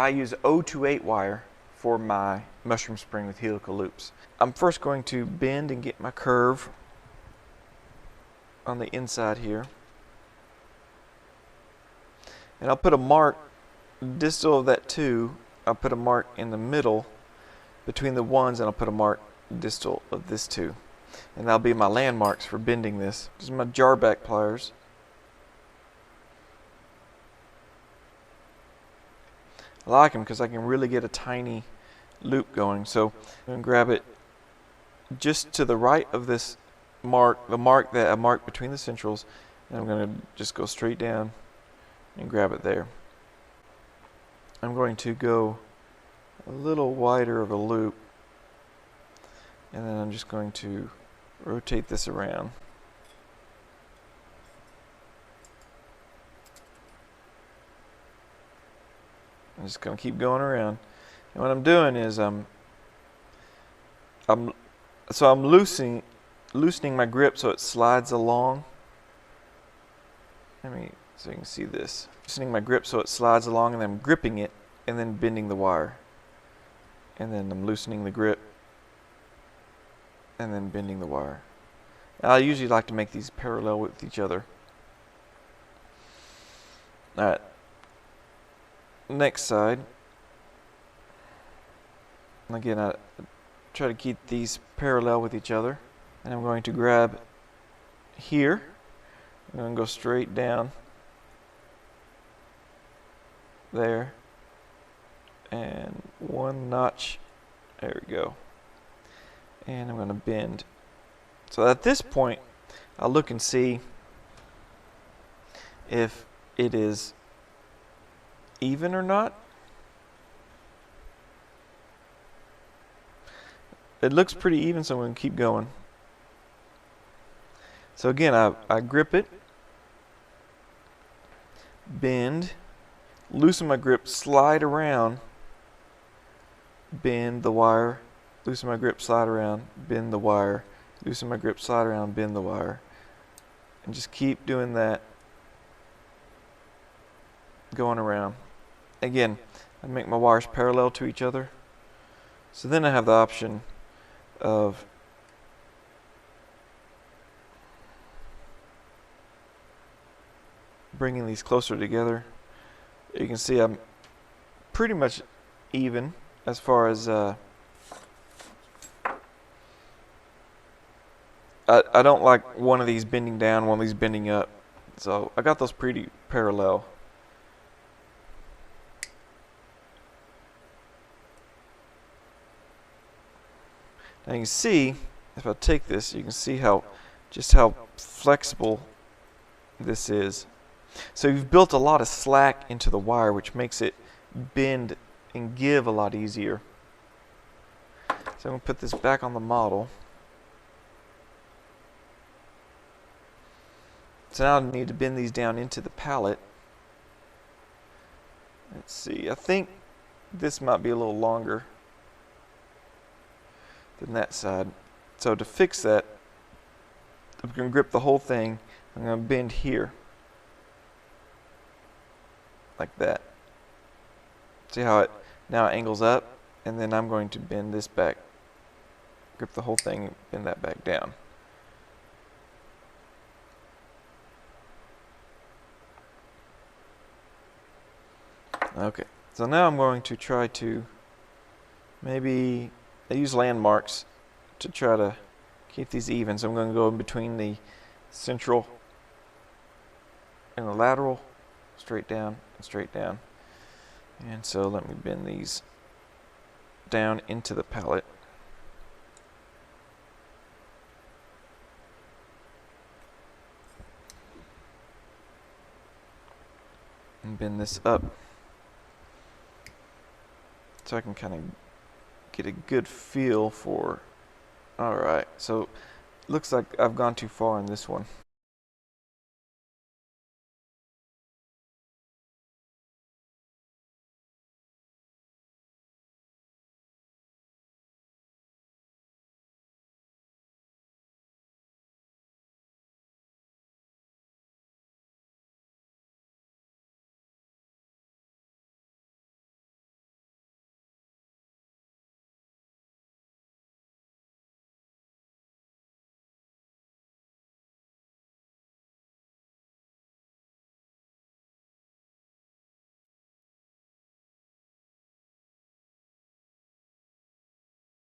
I use 028 wire for my mushroom spring with helical loops. I'm first going to bend and get my curve on the inside here. And I'll put a mark distal of that 2. I'll put a mark in the middle between the 1s, and I'll put a mark distal of this 2. And that'll be my landmarks for bending this. These are my jar back pliers. I like them because I can really get a tiny loop going. So I'm going to grab it just to the right of this mark, the mark that I marked between the centrals, and I'm going to just go straight down and grab it there. I'm going to go a little wider of a loop, and then I'm just going to rotate this around. I'm just going to keep going around. And what I'm doing is I'm loosening my grip so it slides along. So you can see this. Loosening my grip so it slides along, and then I'm gripping it and then bending the wire. And then I'm loosening the grip and then bending the wire. Now, I usually like to make these parallel with each other. Alright. Next side. Again, I try to keep these parallel with each other. And I'm going to grab here. I'm going to go straight down there. And 1 notch. There we go. And I'm going to bend. So at this point, I'll look and see if it is even or not. It looks pretty even, so I'm going to keep going. So again, I grip it, bend, loosen my grip, slide around, bend the wire, loosen my grip, slide around, bend the wire, loosen my grip, slide around, bend the wire. And just keep doing that, going around. Again, I make my wires parallel to each other. So then I have the option of bringing these closer together. You can see I'm pretty much even as far as I don't like one of these bending down, one of these bending up. So I got those pretty parallel. Now you can see, if I take this, you can see just how flexible this is. So you've built a lot of slack into the wire, which makes it bend and give a lot easier. So I'm going to put this back on the model. So now I need to bend these down into the pallet. Let's see, I think this might be a little longer than that side. So to fix that, I'm going to grip the whole thing. I'm going to bend here. Like that. See how it now angles up? And then I'm going to bend this back. Grip the whole thing and bend that back down. Okay, so now I'm going to try to maybe, I use landmarks to try to keep these even. So I'm going to go in between the central and the lateral, straight down and straight down. And so let me bend these down into the pallet. And bend this up so I can kind of get a good feel for, alright, so looks like I've gone too far in this one.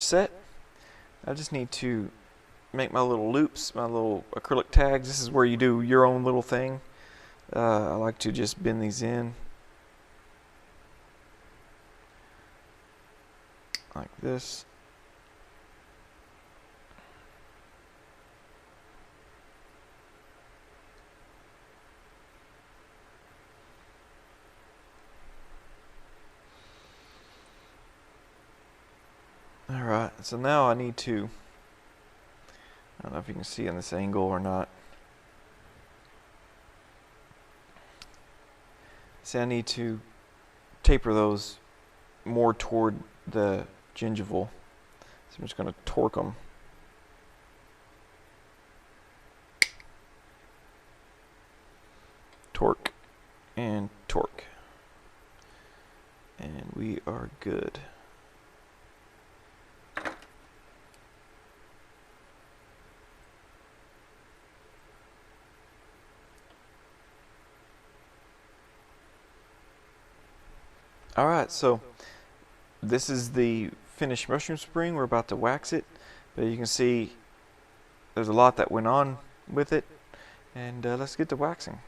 set. I just need to make my little loops, my little acrylic tags. This is where you do your own little thing. I like to just bend these in like this. Alright, so now I need to, I don't know if you can see in this angle or not. See, I need to taper those more toward the gingival. So I'm just going to torque them. Torque and torque. And we are good. Alright, so this is the finished mushroom spring. We're about to wax it, but you can see there's a lot that went on with it, and let's get to waxing.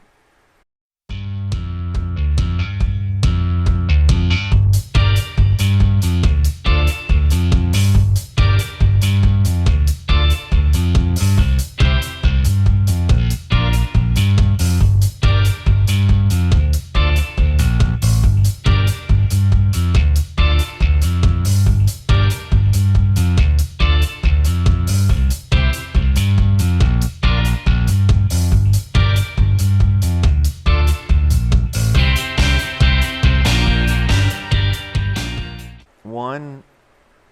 One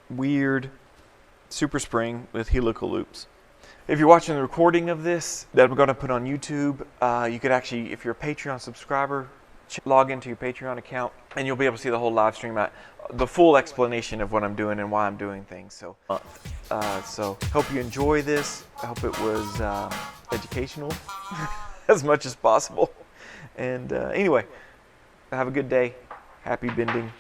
weird super spring with helical loops. If you're watching the recording of this that we're going to put on YouTube, you could actually, if you're a Patreon subscriber, log into your Patreon account and you'll be able to see the whole live stream, the full explanation of what I'm doing and why I'm doing things. So hope you enjoy this. I hope it was educational as much as possible. And anyway, have a good day. Happy bending.